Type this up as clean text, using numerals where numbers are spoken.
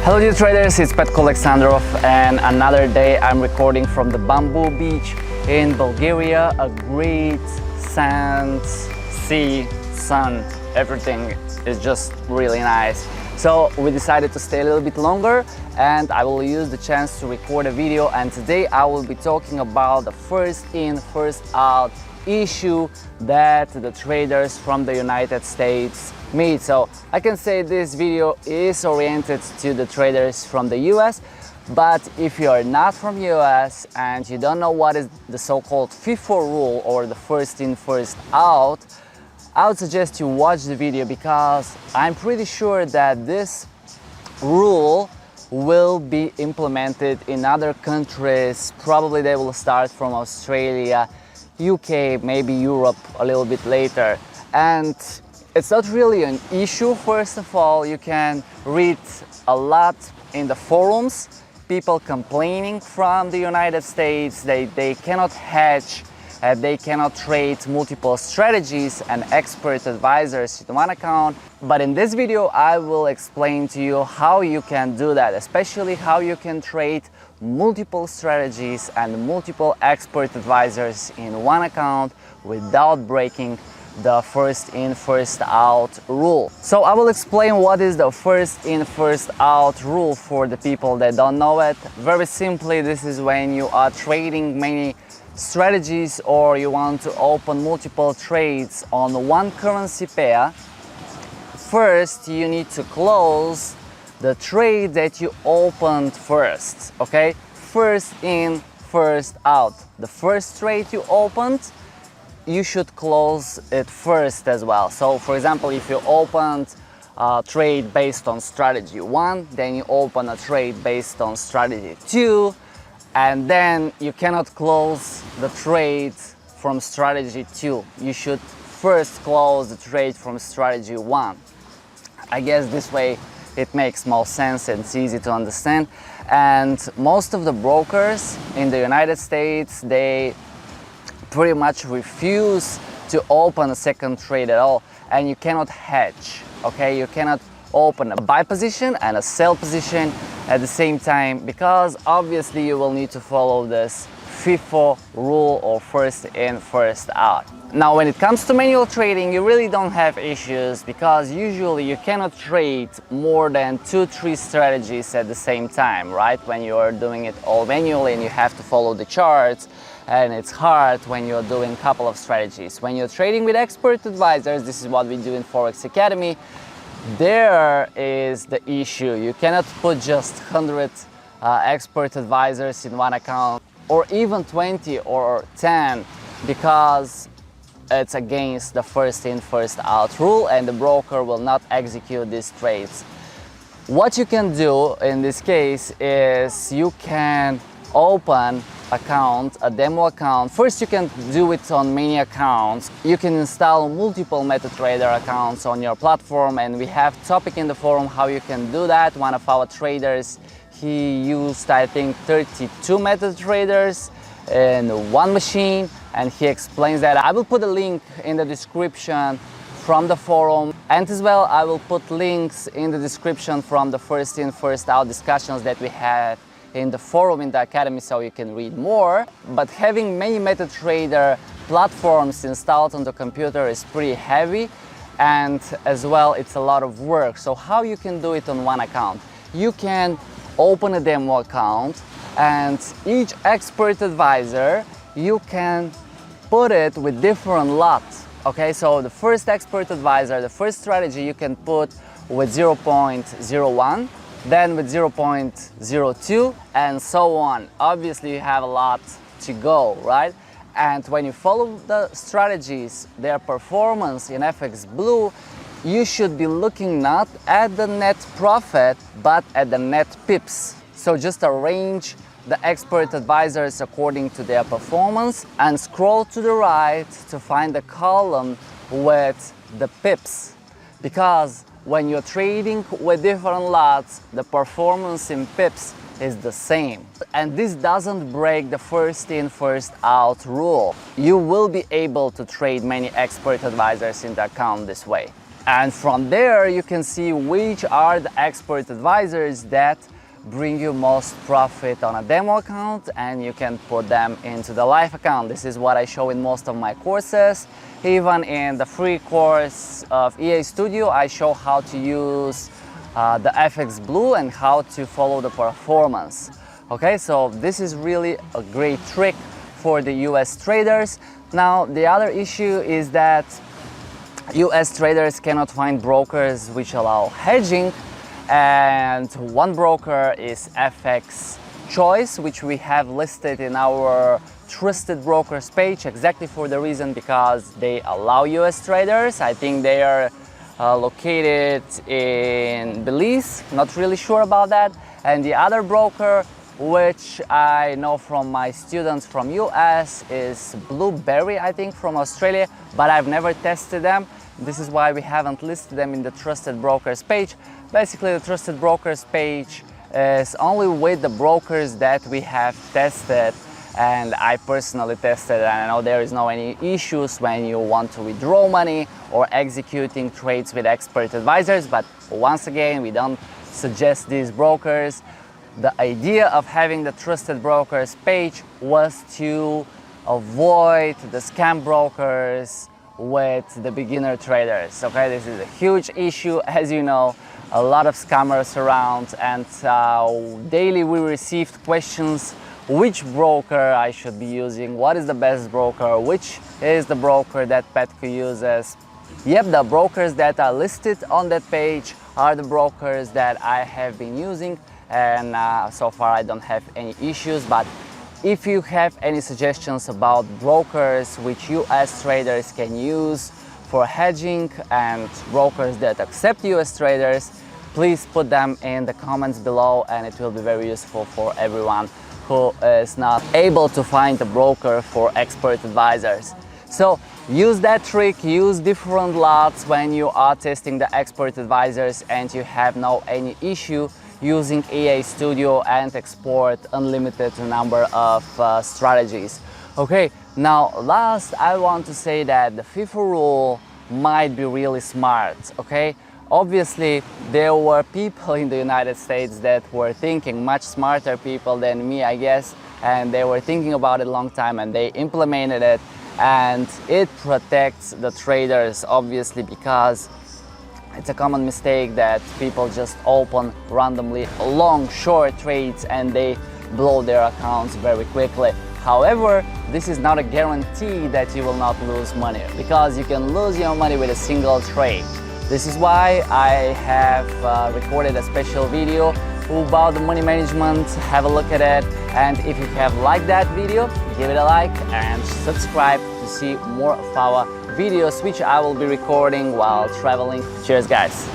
Hello dear traders, it's Petko Aleksandrov and another day I'm recording from the Bamboo Beach in Bulgaria. A great sand, sea, sun, everything is just really nice. So we decided to stay a little bit longer and I will use the chance to record a video, and today I will be talking about the first in, first out issue that the traders from the United States meet. So I can say this video is oriented to the traders from the US, but if you are not from US and you don't know what is the so-called FIFO rule or the first in, first out, I would suggest you watch the video because I'm pretty sure that this rule will be implemented in other countries. Probably they will start from Australia, UK, maybe Europe a little bit later. And it's not really an issue. First of all, you can read a lot in the forums, people complaining from the United States, they cannot hedge, they cannot trade multiple strategies and expert advisors in one account. But in this video, I will explain to you how you can do that, especially how you can trade multiple strategies and multiple expert advisors in one account without breaking the first in, first out rule. So I will explain what is the first in, first out rule for the people that don't know it. Very simply, this is when you are trading many strategies or you want to open multiple trades on one currency pair. First, you need to close the trade that you opened first, okay? First in, first out. The first trade you opened, you should close it first as well. So for example, if you opened a trade based on strategy 1, then you open a trade based on strategy 2, and then you cannot close the trade from strategy 2. You should first close the trade from strategy 1. I guess this way it makes more sense and it's easy to understand. And most of the brokers in the United States, they pretty much refuse to open a second trade at all, and you cannot hedge, okay? You cannot open a buy position and a sell position at the same time, because obviously you will need to follow this FIFO rule or first in, first out. Now when it comes to manual trading, you really don't have issues because usually you cannot trade more than 2-3 strategies at the same time, right? When you are doing it all manually and you have to follow the charts, and it's hard when you're doing a couple of strategies. When you're trading with expert advisors, this is what we do in Forex Academy, there is the issue. You cannot put just 100 expert advisors in one account, or even 20 or 10, because it's against the first in, first out rule, and the broker will not execute these trades. What you can do in this case is you can open account, a demo account. First, you can do it on many accounts. You can install multiple Metatrader accounts on your platform, and we have topic in the forum how you can do that. One of our traders, he used I think 32 Metatraders in one machine, and he explains that. I will put a link in the description from the forum, and as well I will put links in the description from the first in, first out discussions that we had in the forum in the academy, so you can read more. But having many Metatrader platforms installed on the computer is pretty heavy, and as well it's a lot of work. So how you can do it on one account? You can open a demo account, and each expert advisor you can put it with different lots, okay? So the first expert advisor, the first strategy, you can put with 0.01, then with 0.02, and so on. Obviously you have a lot to go, right? And when you follow the strategies, their performance in FX Blue, you should be looking not at the net profit but at the net pips. So just arrange the expert advisors according to their performance and scroll to the right to find the column with the pips, because when you're trading with different lots, the performance in pips is the same. And this doesn't break the first in, first out rule. You will be able to trade many expert advisors in the account this way. And from there you can see which are the expert advisors that bring you most profit on a demo account, and you can put them into the live account. This is what I show in most of my courses. Even in the free course of EA Studio, I show how to use the FX Blue and how to follow the performance. Okay, so this is really a great trick for the US traders. Now, the other issue is that US traders cannot find brokers which allow hedging, and one broker is FX Choice, which we have listed in our trusted brokers page exactly for the reason because they allow US traders. I think they are located in Belize, not really sure about that. And the other broker, which I know from my students from US, is Blueberry, I think, from Australia, but I've never tested them. This is why we haven't listed them in the trusted brokers page. Basically, the trusted brokers page is only with the brokers that we have tested, and I personally tested, and I know there is no any issues when you want to withdraw money or executing trades with expert advisors. But once again, we don't suggest these brokers. The idea of having the trusted brokers page was to avoid the scam brokers with the beginner traders. Okay, this is a huge issue, as you know, a lot of scammers around, and daily we received questions: which broker I should be using, what is the best broker, which is the broker that Petko uses. Yep, the brokers that are listed on that page are the brokers that I have been using, and so far I don't have any issues. But if you have any suggestions about brokers which US traders can use for hedging and brokers that accept US traders, please put them in the comments below, and it will be very useful for everyone who is not able to find a broker for expert advisors. So use that trick, use different lots when you are testing the expert advisors and you have no any issue using EA Studio and export unlimited number of strategies. Okay, now last I want to say that the FIFO rule might be really smart. Okay, obviously there were people in the United States that were thinking, much smarter people than me, I guess, and they were thinking about it a long time and they implemented it, and it protects the traders obviously, because it's a common mistake that people just open randomly long short trades and they blow their accounts very quickly. However, this is not a guarantee that you will not lose money, because you can lose your money with a single trade. This is why I have recorded a special video about the money management. Have a look at it, and if you have liked that video, give it a like and subscribe to see more of our videos which I will be recording while traveling. Cheers guys!